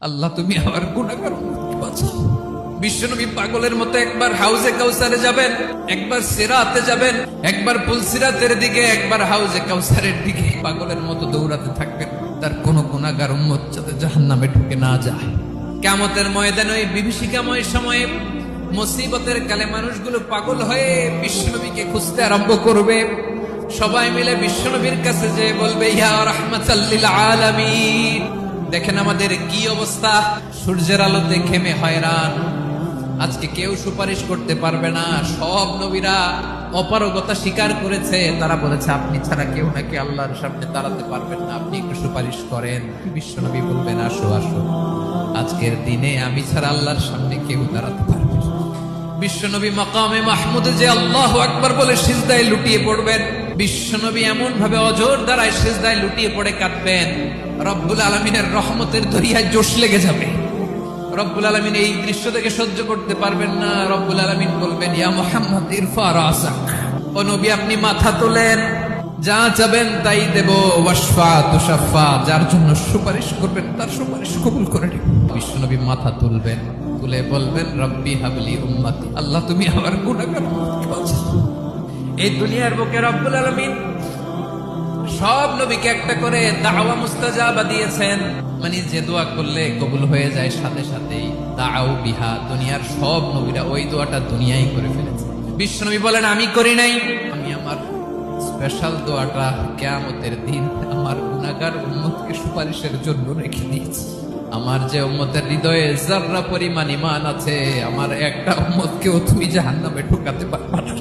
আল্লাহ তুমি আমার গুনাহগার উম্মতকে বাঁচাও। বিশ্বনবী পাগলের মতো একবার হাউজে কাউসারে যাবেন, একবার সিরাতে যাবেন, একবার পুলসিরাতের দিকে, একবার হাউজে কাউসারের দিকে পাগলের মতো দৌড়াতে থাকবেন। তার কোনো গুনাহগার উম্মত যাতে জাহান্নামে ঢুকে না যায়। কিয়ামতের ময়দানে ওই বিভীষিকাময় সময়ে মুসিবতের কালে মানুষগুলো পাগল হয়ে বিশ্বনবীকে খুঁজতে আরম্ভ করবে। সবাই মিলে বিশ্বনবীর কাছে যে বলবে, ইয়া রাহমাতাল লিল আলামিন, দেখেন আমাদের কি অবস্থা, সূর্যের আলোতে ঘেমে হয়রান, আজকে কেউ সুপারিশ করতে পারবে না। সব নবীরা অপারগতা স্বীকার করেছে, তারা বলেছে আপনি ছাড়া কেউ নাকি আল্লাহর সামনে দাঁড়াতে পারবেন না, আপনি একটু সুপারিশ করেন। বিশ্বনবী বলবেন, আসো আসো, আজকের দিনে আমি ছাড়া আল্লাহর সামনে কেউ দাঁড়াতে পারবে না। বিশ্বনবী মাকামে মাহমুদে যে আল্লাহু আকবার বলে সিজদায় লুটিয়ে পড়বেন, বিশ্বনবী এমন ভাবে অজর দ্বারায় সিজদায় লুটিয়ে পড়ে কাঁদবেন, রব্বুল আলামিনের রহমতের দরিয়ায় জোশ লেগে যাবে। রব্বুল আলামিন এই দৃশ্য থেকে সহ্য করতে পারবেন না। রব্বুল আলামিন বলবেন, ইয়া মুহাম্মদ ইরফা রাসাক, ও নবী আপনি মাথা তোলেন, যা চাবেন তাই দেব, ওয়াশফা তুশাফা, যার জন্য সুপারিশ করবেন তার সুপারিশ কবুল করে নিব। বিশ্বনবী মাথা তুলবেন, তুলে বলবেন, রব্বি হাবলি উম্মতি, আল্লাহ তুমি আমার গুনাহগার উম্মতকে বাঁচাও। এই দুনিয়ার বুকে রব্বুল আলামিন সব নবীকে একটা করে দাওয়া মুস্তাজাবা দিয়েছেন, মানে যে দোয়া করলে কবুল হয়ে যায় সাথে সাথেই, দাও বিহা, দুনিয়ার সব নবীরা ওই দোয়াটা দুনিয়ায় করে ফেলেছে। বিশ্বনবী বলেন, আমি করি নাই, আমি আমার স্পেশাল দোয়াটা কিয়ামতের দিন আমার গুনাহগার উম্মতকে সুপারিশের জন্য রেখে দিয়েছি। আমার যে উম্মতের হৃদয়ে যাররা পরিমাণ ঈমান আছে, আমার একটা উম্মতকেও তুমি জাহান্নামে ঢোকাতে পারবা না।